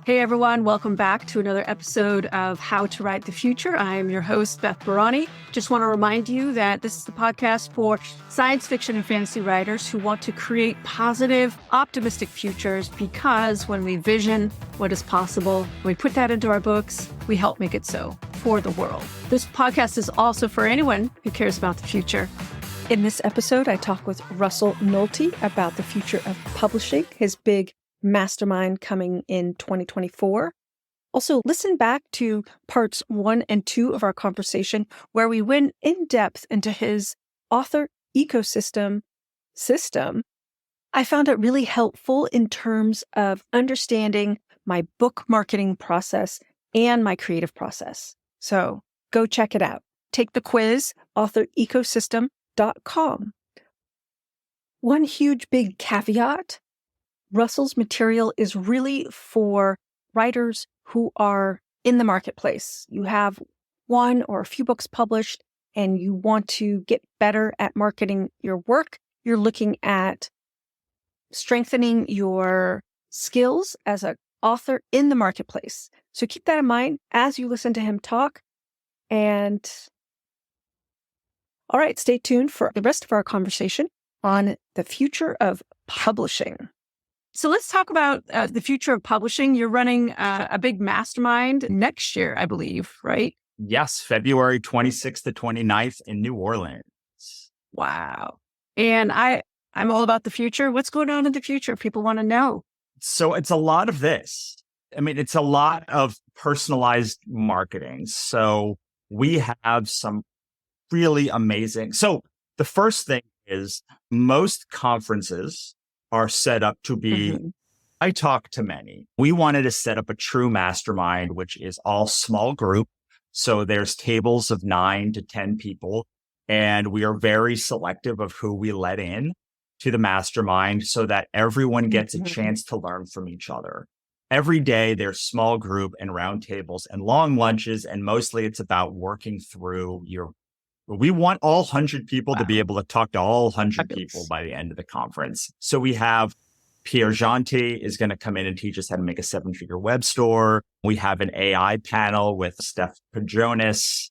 Hey everyone, welcome back to another episode of How to Write the Future. I am your host, Beth Barany. Just want to remind you that this is the podcast for science fiction and fantasy writers who want to create positive, optimistic futures, because when we vision what is possible, when we put that into our books, we help make it so for the world. This podcast is also for anyone who cares about the future. In this episode, I talk with Russell Nohelty about the future of publishing, his big mastermind coming in 2024. Also, listen back to parts 1 and 2 of our conversation where we went in depth into his author ecosystem system. I found it really helpful in terms of understanding my book marketing process and my creative process. So go check it out. Take the quiz, authorecosystem.com. One huge big caveat: Russell's material is really for writers who are in the marketplace. You have one or a few books published and you want to get better at marketing your work. You're looking at strengthening your skills as an author in the marketplace. So keep that in mind as you listen to him talk. And all right, stay tuned for the rest of our conversation on the future of publishing. So let's talk about the future of publishing. You're running a big mastermind next year, I believe, right? Yes, February 26th to 29th in New Orleans. Wow. And I'm all about the future. What's going on in the future? People want to know. So it's a lot of this. I mean, it's a lot of personalized marketing. So we have some really amazing. So the first thing is most conferences are set up to be, I talk to many. We wanted to set up a true mastermind, which is all small group. So there's tables of 9 to 10 people, and we are very selective of who we let in to the mastermind so that everyone gets a chance to learn from each other. Every day there's small group and round tables and long lunches, and mostly it's about working through we want all 100 people to be able to talk to all 100 people by the end of the conference. So we have Pierre Gentil is going to come in and teach us how to make a 7-figure web store. We have an AI panel with Steph Pajonis,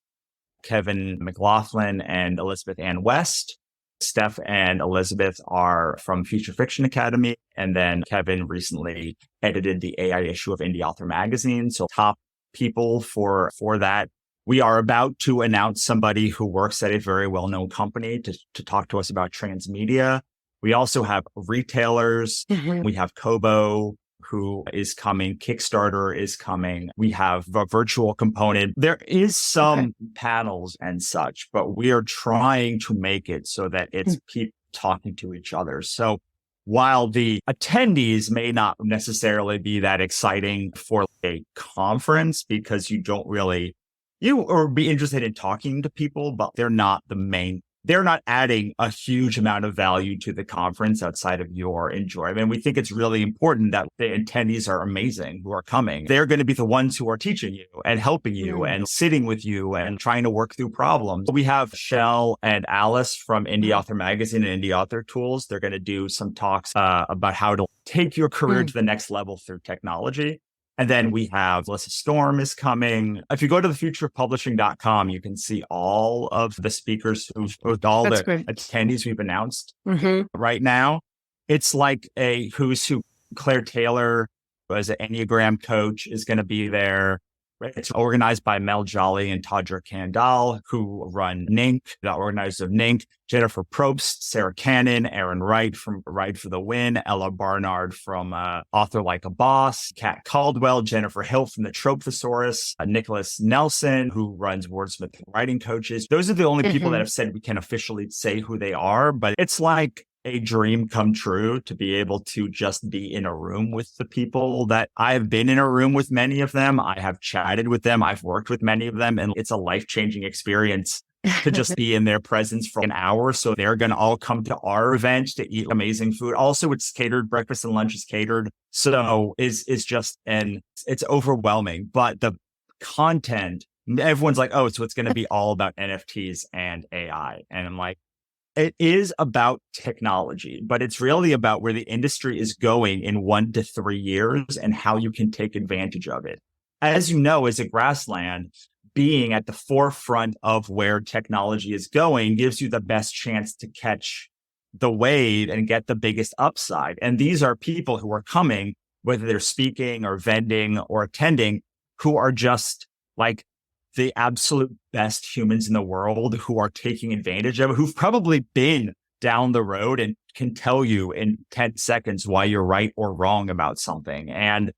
Kevin McLaughlin, and Elizabeth Ann West. Steph and Elizabeth are from Future Fiction Academy. And then Kevin recently edited the AI issue of Indie Author Magazine. So top people for that. We are about to announce somebody who works at a very well-known company to talk to us about transmedia. We also have retailers. We have Kobo, who is coming. Kickstarter is coming. We have a virtual component. There is some panels and such, but we are trying to make it so that it's people talking to each other. So while the attendees may not necessarily be that exciting for a conference because you be interested in talking to people, but they're not adding a huge amount of value to the conference outside of your enjoyment. We think it's really important that the attendees are amazing who are coming. They're going to be the ones who are teaching you and helping you and sitting with you and trying to work through problems. We have Shell and Alice from Indie Author Magazine and Indie Author Tools. They're going to do some talks about how to take your career to the next level through technology. And then we have Melissa Storm is coming. If you go to thefutureofpublishing.com, you can see all of the speakers attendees we've announced right now. It's like a who's who. Claire Taylor, who is an Enneagram coach, is going to be there. It's organized by Mel Jolly and Tadra Kandal, who run NINC, the organizers of NINC. Jennifer Probst, Sarah Cannon, Aaron Wright from Ride for the Win, Ella Barnard from Author Like a Boss, Kat Caldwell, Jennifer Hill from the Trope Thesaurus, Nicholas Nelson, who runs Wordsmith Writing Coaches. Those are the only people that have said we can officially say who they are, but it's like a dream come true to be able to just be in a room with the people that I've been in a room with many of them. I have chatted with them. I've worked with many of them, and it's a life-changing experience to just be in their presence for an hour. So they're going to all come to our event to eat amazing food. Also, it's catered. Breakfast and lunch is catered. So it's overwhelming, but the content, everyone's like, oh, so it's going to be all about NFTs and AI. And I'm like, It is about technology, but it's really about where the industry is going in 1 to 3 years and how you can take advantage of it. As you know, as a grassland, being at the forefront of where technology is going gives you the best chance to catch the wave and get the biggest upside. And these are people who are coming, whether they're speaking or vending or attending, who are just like the absolute best humans in the world who are taking advantage of it, who've probably been down the road and can tell you in 10 seconds why you're right or wrong about something. And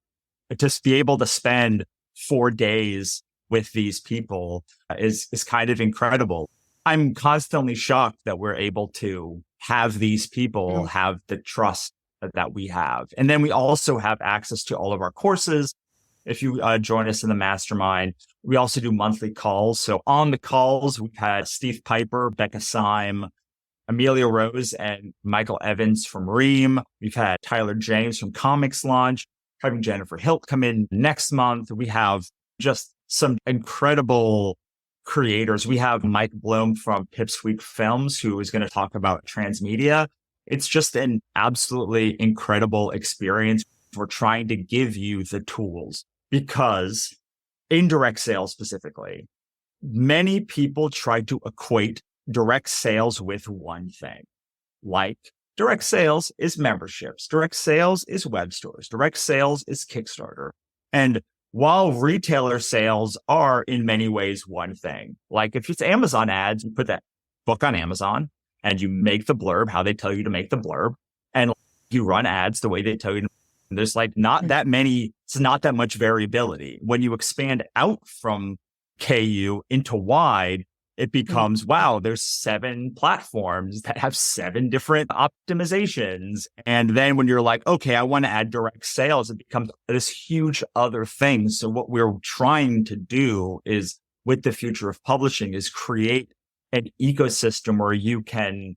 just be able to spend 4 days with these people is kind of incredible. I'm constantly shocked that we're able to have these people have the trust that we have. And then we also have access to all of our courses. If you join us in the mastermind, we also do monthly calls. So on the calls, we've had Steve Piper, Becca Syme, Amelia Rose, and Michael Evans from Ream. We've had Tyler James from Comics Launch, having Jennifer Hilt come in next month. We have just some incredible creators. We have Mike Bloom from Pipsqueak Films, who is going to talk about transmedia. It's just an absolutely incredible experience. We're trying to give you the tools because in direct sales specifically, many people try to equate direct sales with one thing. Like direct sales is memberships. Direct sales is web stores. Direct sales is Kickstarter. And while retailer sales are in many ways one thing, like if it's Amazon ads, you put that book on Amazon and you make the blurb how they tell you to make the blurb, and you run ads the way they tell you to. There's like not that many, it's not that much variability. When you expand out from KU into wide, it becomes, wow, there's 7 platforms that have 7 different optimizations. And then when you're like, okay, I want to add direct sales, it becomes this huge other thing. So what we're trying to do is with the future of publishing is create an ecosystem where you can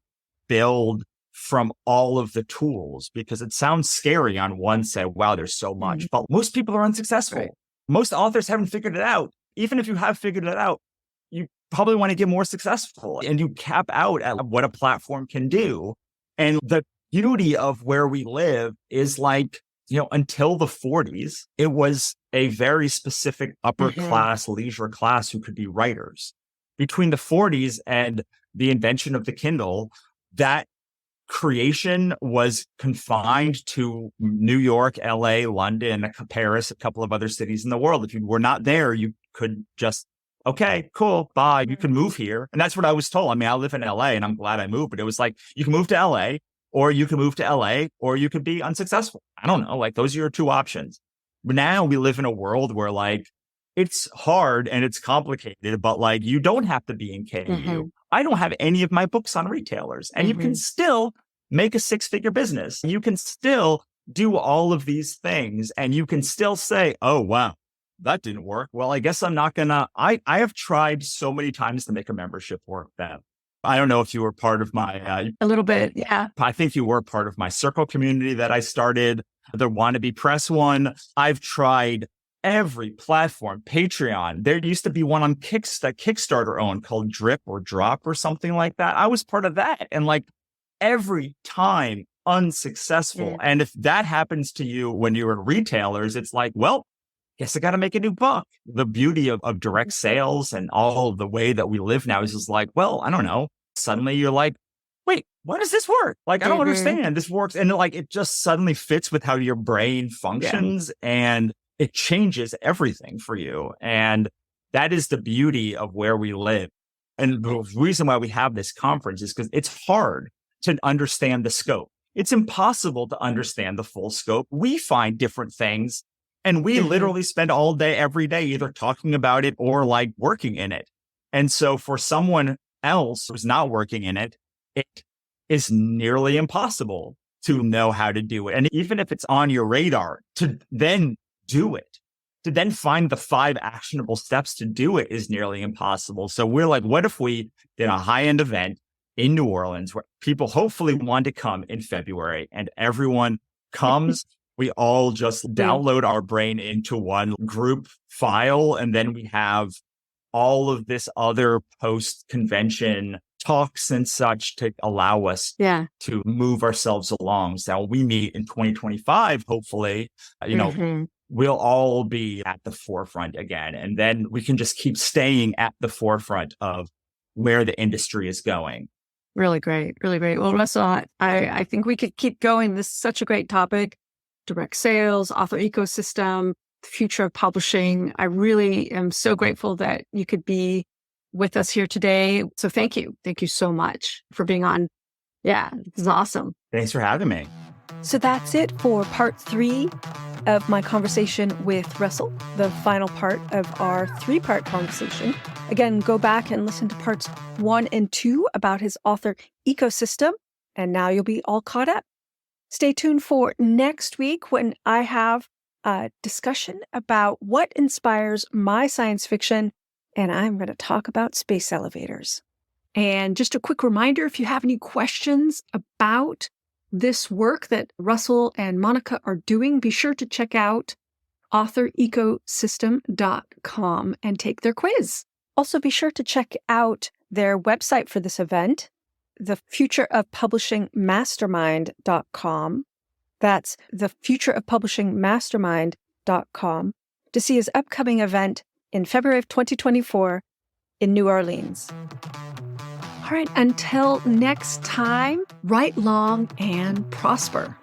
build from all of the tools, because it sounds scary on one side. Wow, there's so much, but most people are unsuccessful. Right. Most authors haven't figured it out. Even if you have figured it out, you probably want to get more successful, and you cap out at what a platform can do. And the beauty of where we live is like, until the 40s, it was a very specific upper class, leisure class who could be writers. Between the 40s and the invention of the Kindle, that creation was confined to New York, LA, London, Paris, a couple of other cities in the world. If you were not there, you could just, okay, cool, bye. You can move here. And that's what I was told. I mean, I live in LA and I'm glad I moved, but it was like, you can move to LA, or you can move to LA, or you could be unsuccessful. I don't know. Like, those are your 2 options. But now we live in a world where like, it's hard and it's complicated, but like, you don't have to be in KU. I don't have any of my books on retailers, and you can still make a 6-figure business. You can still do all of these things, and you can still say, oh, wow, that didn't work. Well, I guess I'm not gonna, I have tried so many times to make a membership work, Beth. I don't know if you were part of my, a little bit. Yeah. I think you were part of my circle community that I started, the Wannabe Press one. I've tried every platform, Patreon. There used to be one on that Kickstarter owned called Drip or Drop or something like that. I was part of that. And like every time unsuccessful. And if that happens to you when you're in retailers, it's like, well, guess I got to make a new book. The beauty of direct sales and all of the way that we live now is just like, well, I don't know. Suddenly you're like, wait, why does this work? Like, I don't understand. This works. And like, it just suddenly fits with how your brain functions and it changes everything for you. And that is the beauty of where we live. And the reason why we have this conference is because it's hard to understand the scope. It's impossible to understand the full scope. We find different things, and we literally spend all day, every day, either talking about it or like working in it. And so for someone else who's not working in it, it is nearly impossible to know how to do it. And even if it's on your radar, to then do it, to then find the 5 actionable steps to do it is nearly impossible. So we're like, what if we did a high-end event in New Orleans where people hopefully want to come in February, and everyone comes, we all just download our brain into one group file, and then we have all of this other post-convention talks and such to allow us to move ourselves along. So we meet in 2025, hopefully, we'll all be at the forefront again. And then we can just keep staying at the forefront of where the industry is going. Really great. Really great. Well, Russell, I think we could keep going. This is such a great topic. Direct sales, author ecosystem, the future of publishing. I really am so grateful that you could be with us here today. So thank you. Thank you so much for being on. Yeah, this is awesome. Thanks for having me. So that's it for part 3 of my conversation with Russell, the final part of our 3-part conversation. Again, go back and listen to parts 1 and 2 about his author ecosystem, and now you'll be all caught up. Stay tuned for next week when I have a discussion about what inspires my science fiction, and I'm going to talk about space elevators. And just a quick reminder, if you have any questions about this work that Russell and Monica are doing, be sure to check out authorecosystem.com and take their quiz. Also, be sure to check out their website for this event, the Future of Publishing Mastermind.com. That's the Future of Publishing Mastermind.com to see his upcoming event in February of 2024 in New Orleans. All right, until next time, write long and prosper.